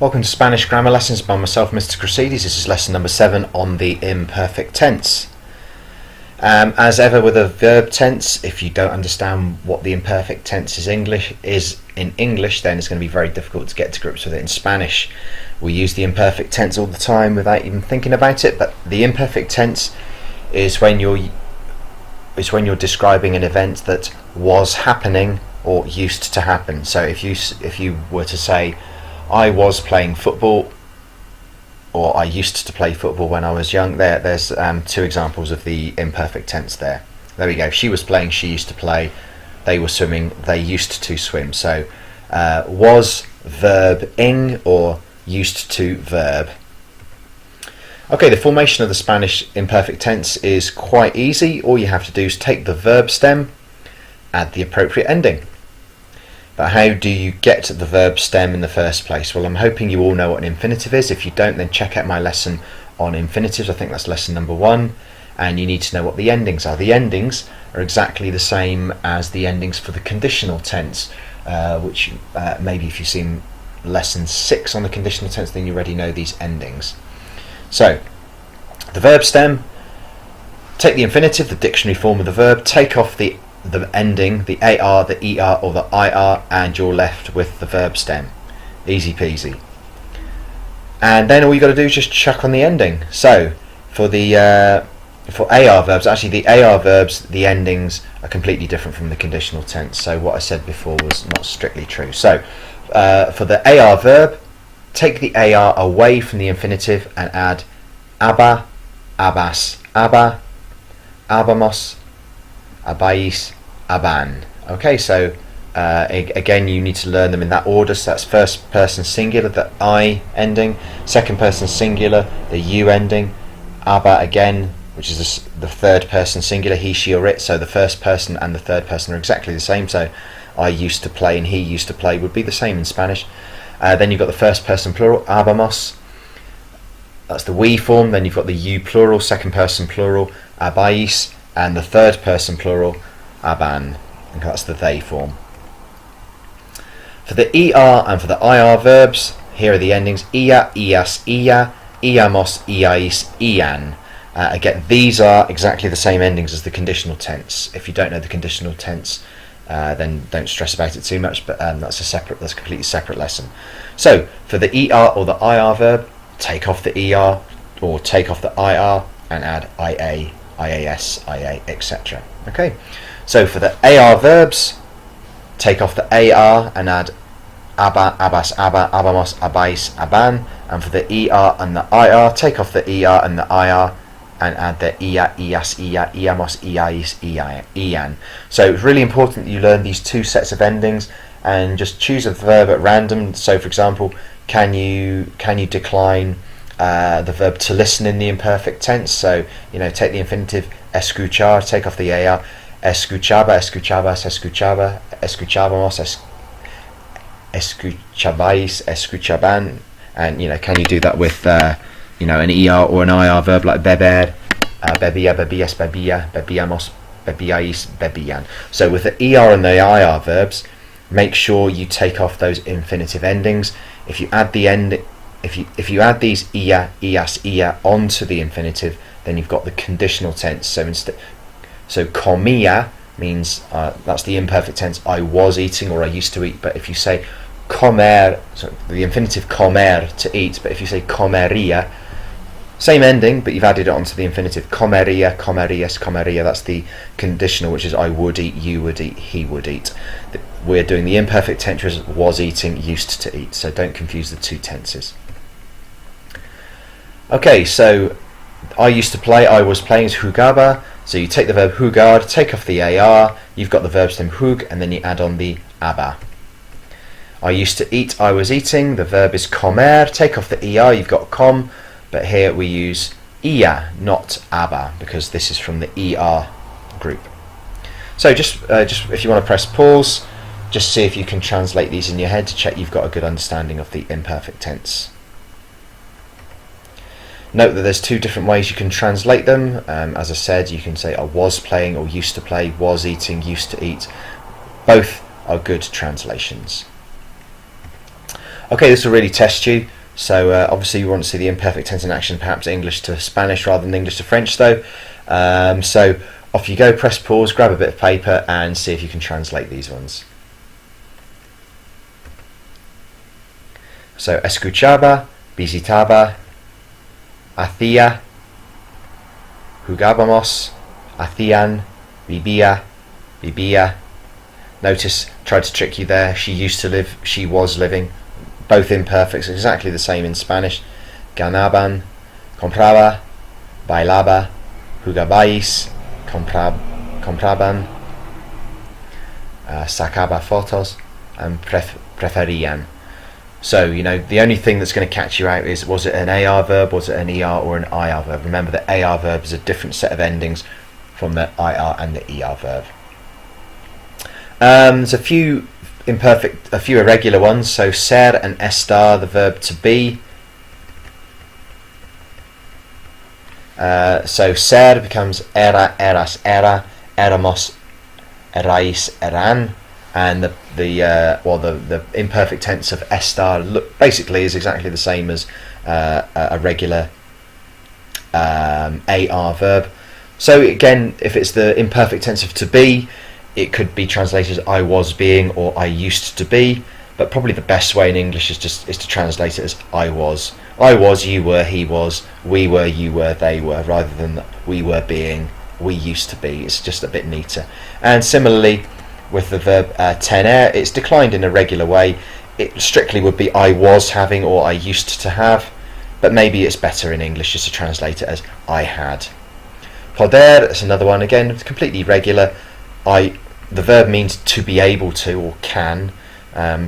Welcome to Spanish Grammar Lessons by myself, Mr. Crucides. This is lesson number 7 on the imperfect tense. As ever with a verb tense, if you don't understand what the imperfect tense is in English, then it's going to be very difficult to get to grips with it in Spanish. We use the imperfect tense all the time without even thinking about it, but the imperfect tense is when you're describing an event that was happening or used to happen. So if you were to say, I was playing football, or I used to play football when I was young, there's two examples of the imperfect tense there. There we go. She was playing, she used to play. They were swimming, they used to swim. So was verb ing or used to verb. Okay, the formation of the Spanish imperfect tense is quite easy. All you have to do is take the verb stem, add the appropriate ending. But how do you get the verb stem in the first place? Well, I'm hoping you all know what an infinitive is. If you don't, then check out my lesson on infinitives. I think that's lesson number 1. And you need to know what the endings are. The endings are exactly the same as the endings for the conditional tense, which maybe if you've seen lesson 6 on the conditional tense, then you already know these endings. So, the verb stem, take the infinitive, the dictionary form of the verb, take off the ending, the AR, the ER or the IR, and you're left with the verb stem. Easy peasy. And then all you got to do is just chuck on the ending. So for AR verbs, actually the AR verbs, the endings are completely different from the conditional tense. So what I said before was not strictly true. So for the AR verb, take the AR away from the infinitive and add aba, abas, aba, abamos, abais, aban. Okay, so again you need to learn them in that order. So that's first person singular, the I ending, second person singular, the you ending, aba again, which is the third person singular, he, she or it. So the first person and the third person are exactly the same. So I used to play and he used to play would be the same in Spanish. Then you've got the first person plural, abamos, that's the we form. Then you've got the you plural, second person plural, abais, and the third person plural, aban. And that's the they form. For the ER and for the IR verbs, here are the endings: ia, ias, ia, iamos, iais, ian. Again, these are exactly the same endings as the conditional tense. If you don't know the conditional tense, then don't stress about it too much, but that's a completely separate lesson. So for the ER or the IR verb, take off the ER or take off the IR and add IA, IAS, IA, etc. Okay, so for the AR verbs, take off the AR and add aba, abas, aba, abamos, abais, aban. And for the ER and the IR, take off the ER and the IR and add the ia, ias, ia, iamos, iais, ian. So it's really important that you learn these two sets of endings and just choose a verb at random. So for example, can you decline the verb to listen in the imperfect tense? So, take the infinitive escuchar, take off the AR, escuchaba, escuchabas, escuchaba, escuchábamos, escuchabais, escuchaban. And can you do that with an ER or an IR verb like beber, bebía, bebías, bebía, bebíamos, bebíais, bebían. So with the ER and the IR verbs, make sure you take off those infinitive endings. If you add if you add these ia, ias, ia onto the infinitive, then you've got the conditional tense. So comía means that's the imperfect tense. I was eating or I used to eat. But if you say comer, so the infinitive comer, to eat. But if you say comería, same ending, but you've added it onto the infinitive. Comería, comerías, comería. That's the conditional, which is I would eat, you would eat, he would eat. We're doing the imperfect tense as was eating, used to eat. So don't confuse the two tenses. Okay, so I used to play, I was playing is jugaba. So you take the verb jugar, take off the AR, you've got the verb stem jug, and then you add on the aba. I used to eat, I was eating, the verb is comer, take off the ER, you've got com, but here we use ia, not aba, because this is from the ER group. So just if you want to press pause, just see if you can translate these in your head to check you've got a good understanding of the imperfect tense. Note that there's two different ways you can translate them. As I said, you can say I was playing or used to play, was eating, used to eat. Both are good translations. Okay, this will really test you. So obviously you want to see the imperfect tense in action, perhaps English to Spanish rather than English to French though. So off you go, press pause, grab a bit of paper and see if you can translate these ones. So escuchaba, visitaba, hacía, jugábamos, hacían, vivía, vivía. Notice, tried to trick you there. She used to live, she was living. Both imperfects, exactly the same in Spanish. Ganaban, compraba, bailaba, jugabais, compraban, sacaba fotos, and preferían. So, you know, the only thing that's going to catch you out is, was it an AR verb, was it an ER or an IR verb? Remember that AR verb is a different set of endings from the IR and the ER verb. There's a few irregular ones. So ser and estar, the verb to be. So ser becomes era, eras, era, éramos, erais, eran, and the imperfect tense of estar basically is exactly the same as a regular AR verb. So again, if it's the imperfect tense of to be, it could be translated as I was being or I used to be, but probably the best way in English is to translate it as I was. I was, you were, he was, we were, you were, they were, rather than we were being, we used to be. It's just a bit neater. And similarly with the verb tener, it's declined in a regular way. It strictly would be I was having or I used to have, but maybe it's better in English just to translate it as I had. Poder is another one, again completely regular. The verb means to be able to or can,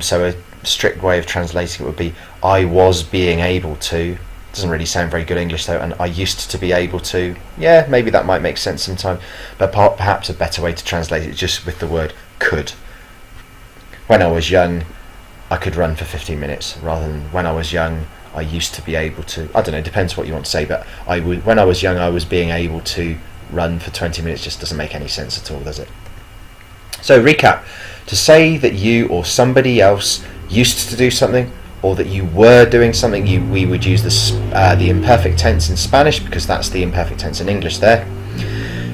so a strict way of translating it would be I was being able to. Doesn't really sound very good English though. And I used to be able to. Yeah, maybe that might make sense sometime, but perhaps a better way to translate it just with the word could. When I was young, I could run for 15 minutes, rather than when I was young, I used to be able to. I don't know, depends what you want to say, but when I was young, I was being able to run for 20 minutes. Just doesn't make any sense at all, does it? So recap: to say that you or somebody else used to do something, or that you were doing something, we would use the imperfect tense in Spanish, because that's the imperfect tense in English there.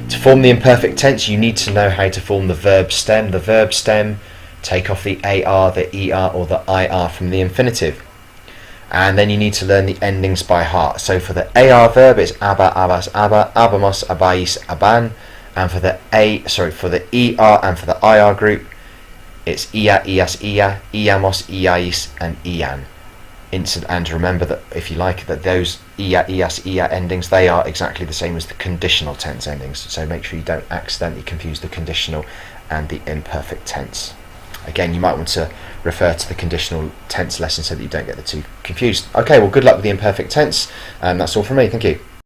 To form the imperfect tense, you need to know how to form the verb stem. The verb stem, take off the AR, the ER or the IR from the infinitive. And then you need to learn the endings by heart. So for the AR verb, it's aba, abas, aba, abamos, abais, aban. And for the ER and for the IR group, it's ia, ias, ia, iamos, iais, and ian. And remember that, if you like, that those ia, ias, ia endings, they are exactly the same as the conditional tense endings. So make sure you don't accidentally confuse the conditional and the imperfect tense. Again, you might want to refer to the conditional tense lesson so that you don't get the two confused. Okay, well, good luck with the imperfect tense, and that's all from me. Thank you.